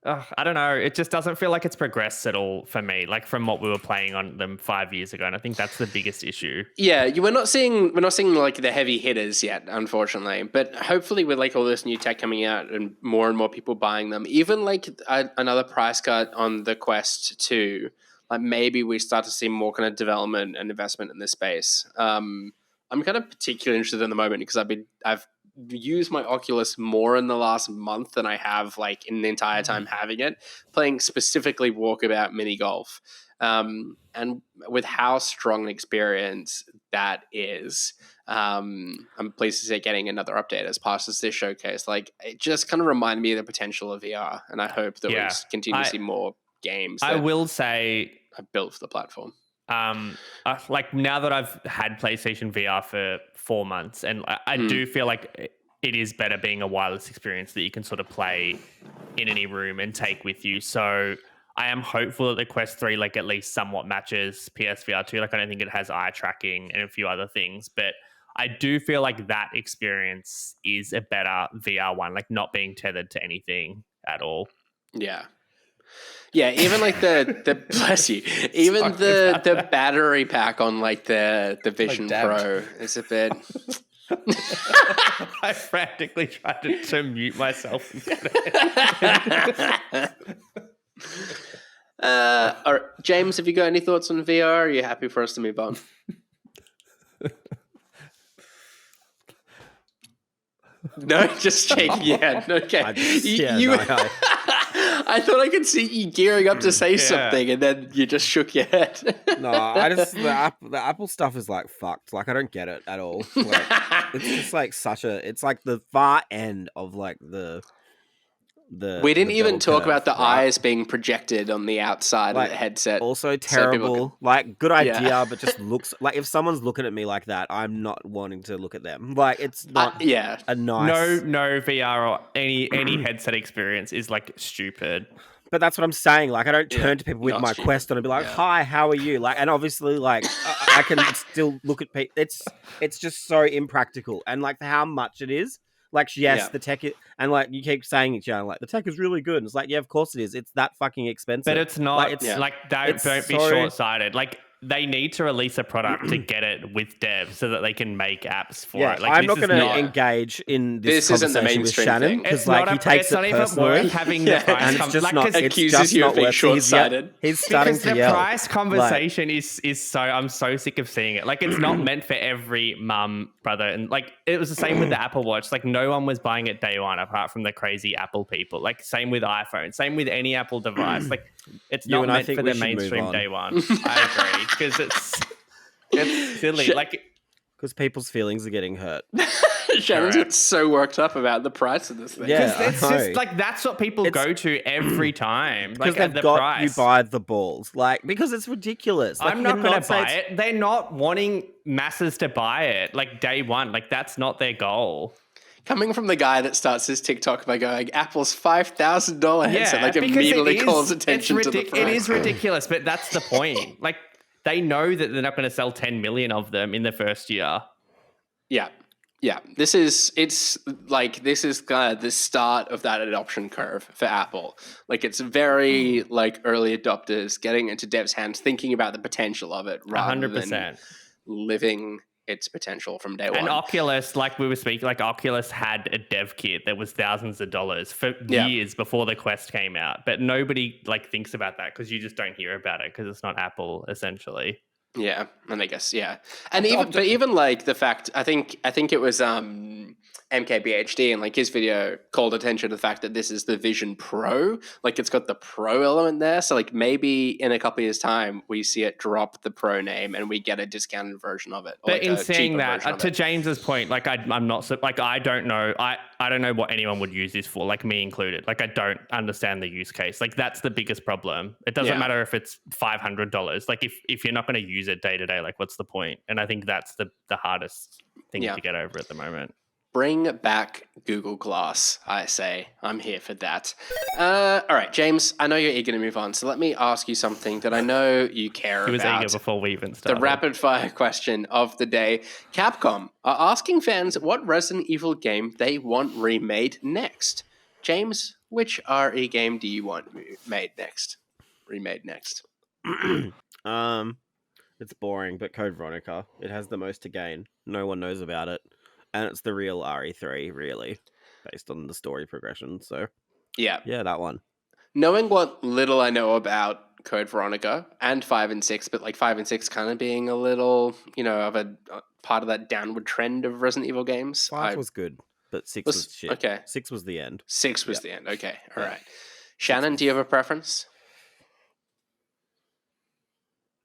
I don't know. It just doesn't feel like it's progressed at all for me, like from what we were playing on them 5 years ago. And I think that's the biggest issue. Yeah, we're not seeing like the heavy hitters yet, unfortunately. But hopefully with like all this new tech coming out and more people buying them, even like another price cut on the Quest 2, like maybe we start to see more kind of development and investment in this space. I'm kind of particularly interested in the moment because I've used my Oculus more in the last month than I have like in the entire time having it, playing specifically Walkabout mini golf. And with how strong an experience that is, I'm pleased to see getting another update as part of this showcase. Like, it just kind of reminded me of the potential of VR, and I hope that we continue to see more games. I will say, are built for the platform. Like, now that I've had PlayStation VR for 4 months, and I do feel like it is better being a wireless experience that you can sort of play in any room and take with you. So I am hopeful that the Quest 3 like at least somewhat matches PSVR 2. Like, I don't think it has eye tracking and a few other things, but I do feel like that experience is a better VR one, like not being tethered to anything at all. Yeah, even like the bless you, even the battery pack on like the Vision Pro is a bit. I frantically tried to mute myself. All right, James, have you got any thoughts on VR? Are you happy for us to move on? No, just shaking your head. Okay. I thought I could see you gearing up to say something, and then you just shook your head. No, the Apple stuff is like fucked. Like I don't get it at all. Like, it's just like it's like the far end of like the. We didn't even talk about the eyes being projected on the outside of the headset. Also terrible. So like good idea, but just looks like if someone's looking at me like that, I'm not wanting to look at them. Like it's not a nice. No VR or any headset experience is like stupid. But that's what I'm saying. Like I don't turn to people with my Quest and be like, "Hi, how are you?" Like, and obviously, like I can still look at people. It's just so impractical, and like how much it is. Like, yes, the tech is, and like you keep saying it, John, like the tech is really good. And it's like, yeah, of course it is. It's that fucking expensive. But it's not. Like, don't be short-sighted. Like they need to release a product to get it with devs so that they can make apps for it. Like, I'm not going to engage in this conversation with Shannon because like he takes it personally. It's not even worth having the price conversation. Accuses you of being short-sighted. He's starting to yell. The price conversation is so. I'm so sick of seeing it. Like it's not meant for every mum, brother, and like it was the same with the Apple Watch. Like no one was buying it day one apart from the crazy Apple people. Like same with iPhone. Same with any Apple device. Like it's not meant for the mainstream day one. I agree. Because it's silly, like because people's feelings are getting hurt. Shannon's get so worked up about the price of this thing. Yeah, it's just like that's what people go to every time. Because like, they've got you by the balls, like because it's ridiculous. Like, I'm not going to buy it. They're not wanting masses to buy it like day one. Like that's not their goal. Coming from the guy that starts his TikTok by going, Apple's $5,000 headset, like immediately calls attention to the price. It is ridiculous, but that's the point. Like. They know that they're not going to sell 10 million of them in the first year. Yeah. This is the start of that adoption curve for Apple. Like it's very like early adopters getting into devs' hands, thinking about the potential of it rather 100%. than living its potential from day one. And Oculus, like we were speaking, like Oculus had a dev kit that was thousands of dollars for years before the Quest came out. But nobody like thinks about that because you just don't hear about it because it's not Apple, essentially. Yeah, and I guess and even like the fact I think it was MKBHD and like his video called attention to the fact that this is the Vision Pro, like it's got the Pro element there. So like maybe in a couple of years' time we see it drop the Pro name and we get a discounted version of it. But like in saying that, to James's point, like I'm not like I don't know I don't know what anyone would use this for, like me included. Like I don't understand the use case. Like that's the biggest problem. It doesn't matter if it's $500. Like if you're not going to use it day to day, like what's the point? And I think that's the hardest thing to get over at the moment. Bring back Google Glass, I say. I'm here for that. All right, James, I know you're eager to move on, so let me ask you something that I know you care about. He was eager before we even started. The rapid-fire question of the day. Capcom are asking fans what Resident Evil game they want remade next. James, which RE game do you want remade next? It's boring, but Code Veronica. It has the most to gain. No one knows about it. And it's the real RE3, really, based on the story progression. So, yeah, that one. Knowing what little I know about Code Veronica and 5 and 6, but like 5 and 6 kind of being a little, of a part of that downward trend of Resident Evil games. 5 was good, but 6 was shit. Okay. 6 was the end. 6 was the end. Okay. All right. Shannon, do you have a preference?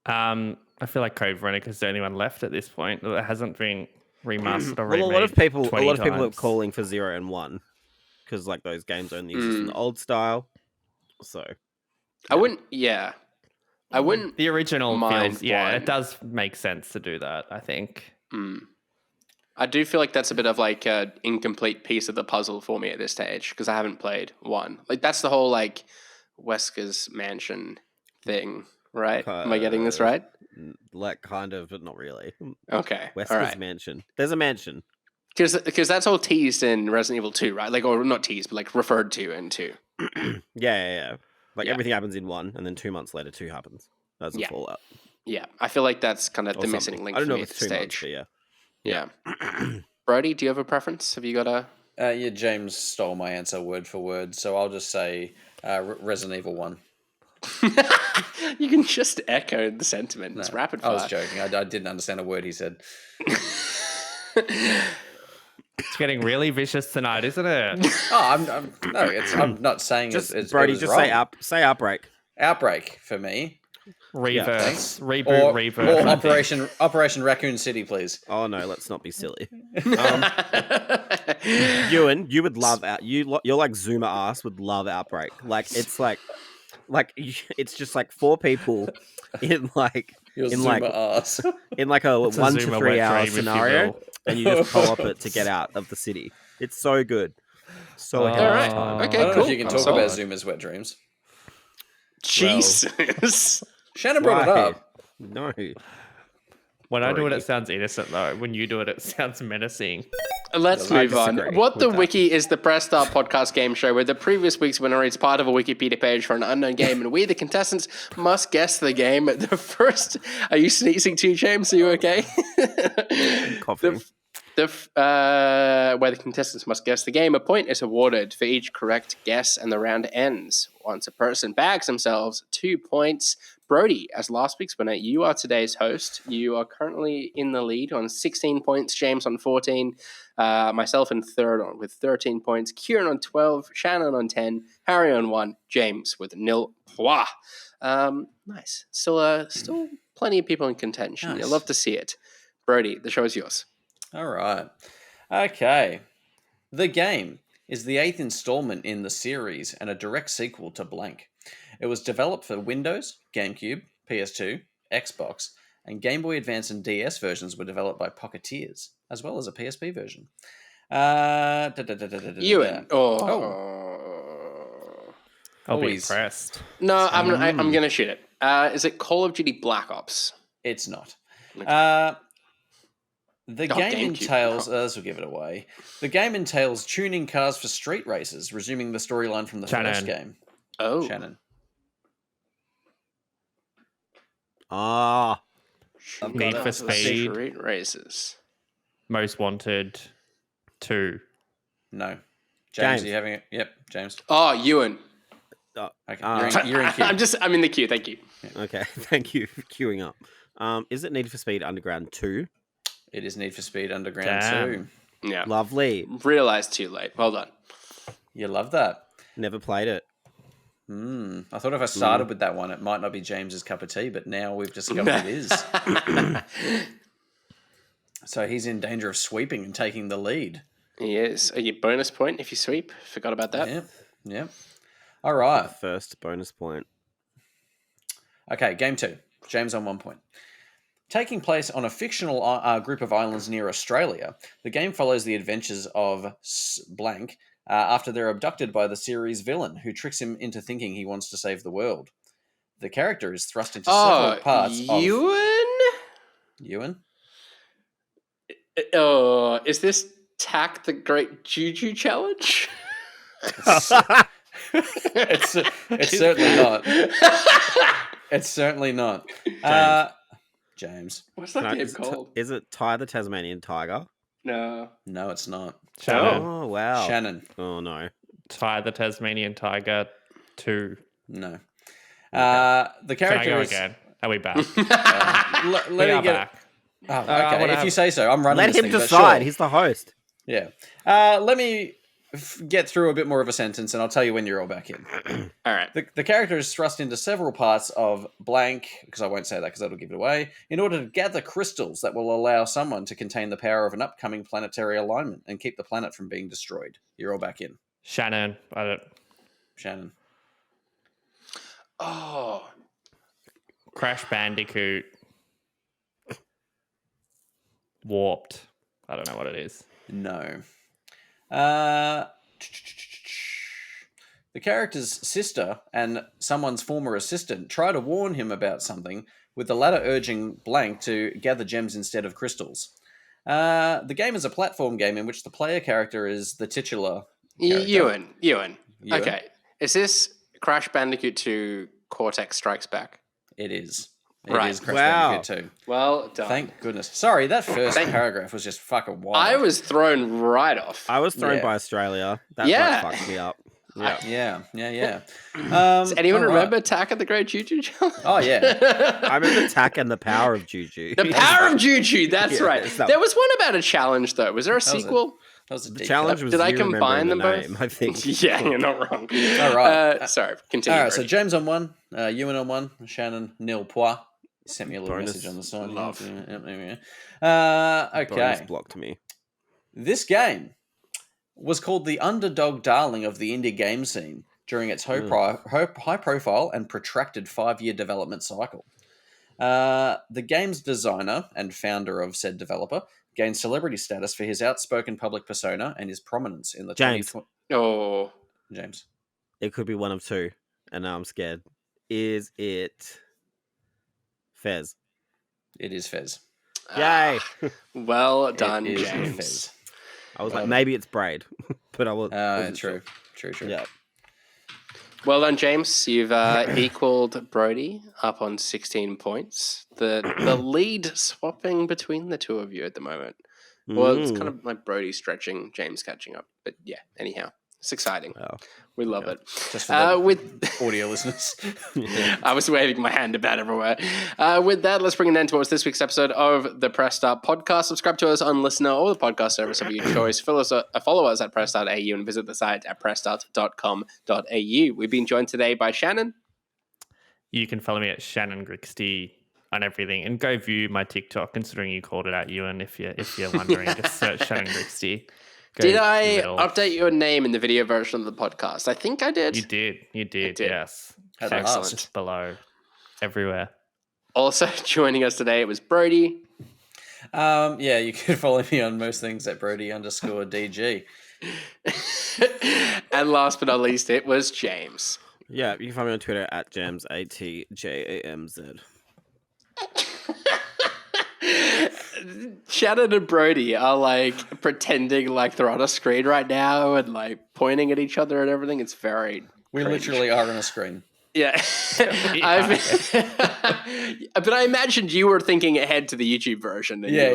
I feel like Code Veronica is the only one left at this point that hasn't been remastered or remade. A lot of people are calling for 0 and 1 because like those games only exist in the old style. So I wouldn't. The original mind feels, it does make sense to do that, I think. I do feel like that's a bit of like an incomplete piece of the puzzle for me at this stage because I haven't played 1. Like that's the whole like Wesker's mansion thing. Right? Am I getting this right? Like kind of, but not really. Okay. Wesker's mansion. There's a mansion. Because that's all teased in Resident Evil 2, right? Like, or not teased, but like referred to in 2. Yeah. Like everything happens in one, and then 2 months later, 2 happens. That's a Fallout. Yeah, I feel like that's kind of Or the something. missing link I don't for know me if at it's this 2 months, stage. but yeah. Brody, do you have a preference? Have you got a... Yeah, James stole my answer word for word, so I'll just say Resident Evil 1. You can just echo the sentiment. It's rapid fire. I was joking. I didn't understand a word he said. It's getting really vicious tonight, isn't it? I'm not saying Just it's Brody, it was just wrong. say Outbreak. Outbreak for me. Reverse, reboot, or Operation Raccoon City, please. Oh no, let's not be silly. Ewan, you would love you're like Zoomer ass would love Outbreak. Like it's it's just like 4 people in like Your in Zoomer like ass. in like a It's a 1 to Zoomer 3 wet hour dream, if you scenario, will. and you just co-op it to get out of the city. It's so good, so ahead of its time. Okay, I don't know cool. if you can I'm talk sold. about Zoomer's wet dreams. Jesus. Shannon brought it up. No. When I do it, Brody. it sounds innocent, though. When you do it, it sounds menacing. Let's I move on. disagree What the with that. Wiki is the Press Start podcast game show where the previous week's winner is part of a Wikipedia page for an unknown game, and we, the contestants, must guess the game. The first... Are you sneezing too, James? Are you okay? Coughing. Where the contestants must guess the game, a point is awarded for each correct guess, and the round ends once a person bags themselves 2 points. Brody, as last week's winner, you are today's host. You are currently in the lead on 16 points, James on 14, myself in third with 13 points, Kieran on 12, Shannon on 10, Harry on 1, James with 0 points. Nice. Still plenty of people in contention. Nice. You'll love to see it. Brody, the show is yours. All right. Okay. The game is the 8th installment in the series and a direct sequel to Blank. It was developed for Windows, GameCube, PS2, Xbox, and Game Boy Advance and DS versions were developed by Pocketeers, as well as a PSP version. Ewan. I'll be Always. impressed. No, I'm going to shoot it. Is it Call of Duty Black Ops? It's not. Okay. The game GameCube. entails... this will give it away. The game entails tuning cars for street races, resuming the storyline from the first game. Oh. Shannon. Need for Speed. Street races. Most Wanted 2. No. James. Are you having it? Yep, James. Oh, Ewan. Okay, you're in queue. I'm in the queue. Thank you. Okay, thank you for queuing up. Is it Need for Speed Underground 2? It is Need for Speed Underground Damn. 2. Yeah. Lovely. Realized too late. Well done. You love that. Never played it. I thought if I started with that one, it might not be James's cup of tea, but now we've discovered it is. So he's in danger of sweeping and taking the lead. He is. A bonus point if you sweep. Forgot about that. Yep. All right. First bonus point. Okay, game 2. James on 1 point. Taking place on a fictional group of islands near Australia, the game follows the adventures of Blank after they're abducted by the series villain, who tricks him into thinking he wants to save the world. The character is thrust into several parts of... Ewan? Is this Tack the Great Juju Challenge? It's certainly not. It's certainly not. James. What's that game called? Is it Ty the Tasmanian Tiger? No. No, it's not. Shannon. Oh, wow. Shannon. Oh, no. Ty the Tasmanian Tiger 2. No. The character Can I go is... again? Are we back? Let We me are get... back. Oh, okay, if you say so. I'm running Let this him thing, but decide. sure. He's the host. Yeah. Let me get through a bit more of a sentence, and I'll tell you when you're all back in. All right. The character is thrust into several parts of Blank, because I won't say that because that'll give it away, in order to gather crystals that will allow someone to contain the power of an upcoming planetary alignment and keep the planet from being destroyed. You're all back in. Shannon. Shannon. Oh. Crash Bandicoot. Warped. I don't know what it is. No. The character's sister and someone's former assistant try to warn him about something, with the latter urging Blank to gather gems instead of crystals. The game is a platform game in which the player character is the titular character. Ewan. Okay. Is this Crash Bandicoot 2 Cortex Strikes Back? It is. It Right. is Crash Bandicoot 2. Well done. Thank goodness. Sorry, that first paragraph was just fucking wild. I was thrown right off. I was thrown by Australia. That fucked me up. Yeah. Does anyone remember Attack of the Great Juju Challenge? Oh, yeah. I remember Attack and the Power of Juju. The Power of Juju, that's right. There was one about a challenge, though. Was there a sequel? The challenge was Did I combine them both? I think. Yeah, you're not wrong. All right. Sorry, continue. All right, so James on 1, Ewan on 1, Shannon nil point. Sent me a little message on the side. Love. Okay. Bonus blocked me. This game was called the underdog darling of the indie game scene during its high profile and protracted 5-year development cycle. The game's designer and founder of said developer gained celebrity status for his outspoken public persona and his prominence in the James. James. It could be one of two, and now I'm scared. Is it Fez? It is Fez. Yay! Well done, James. Fez. I was like, maybe it's Braid, but I was. True. Yeah. Well done, James. You've equaled Brody up on 16 points. The lead swapping between the two of you at the moment. Well, it's kind of like Brody stretching, James catching up. But yeah, anyhow, it's exciting. Oh. We love it. Just for the with audio listeners. I was waving my hand about everywhere. With that, let's bring an end to what was this week's episode of the Press Start podcast. Subscribe to us on Listener or the podcast service of your choice. Follow us at pressstart.au and visit the site at pressstart.com.au. We've been joined today by Shannon. You can follow me at Shannon Grixty on everything, and go view my TikTok. Considering you called it out, Ewan, if you're wondering, just search Shannon Grixty. Did I update your name in the video version of the podcast? I think I did. You did. Yes. Excellent. Just below, everywhere. Also joining us today, it was Brody. Yeah, you can follow me on most things at Brody_DG. And last but not least, it was James. Yeah, you can find me on Twitter at JamesATJAMZ. Shannon and Brody are like pretending like they're on a screen right now and like pointing at each other and everything. It's very We cringe. literally are on a screen. Yeah. But I imagined you were thinking ahead to the YouTube version. And Yeah.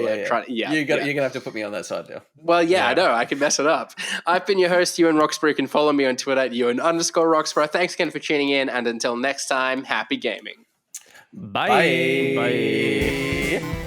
You're going to have to put me on that side now. Well, yeah, I know. I can mess it up. I've been your host, Ewan Roxburgh. You can follow me on Twitter at Ewan_Roxburgh. Thanks again for tuning in. And until next time, happy gaming. Bye. Bye.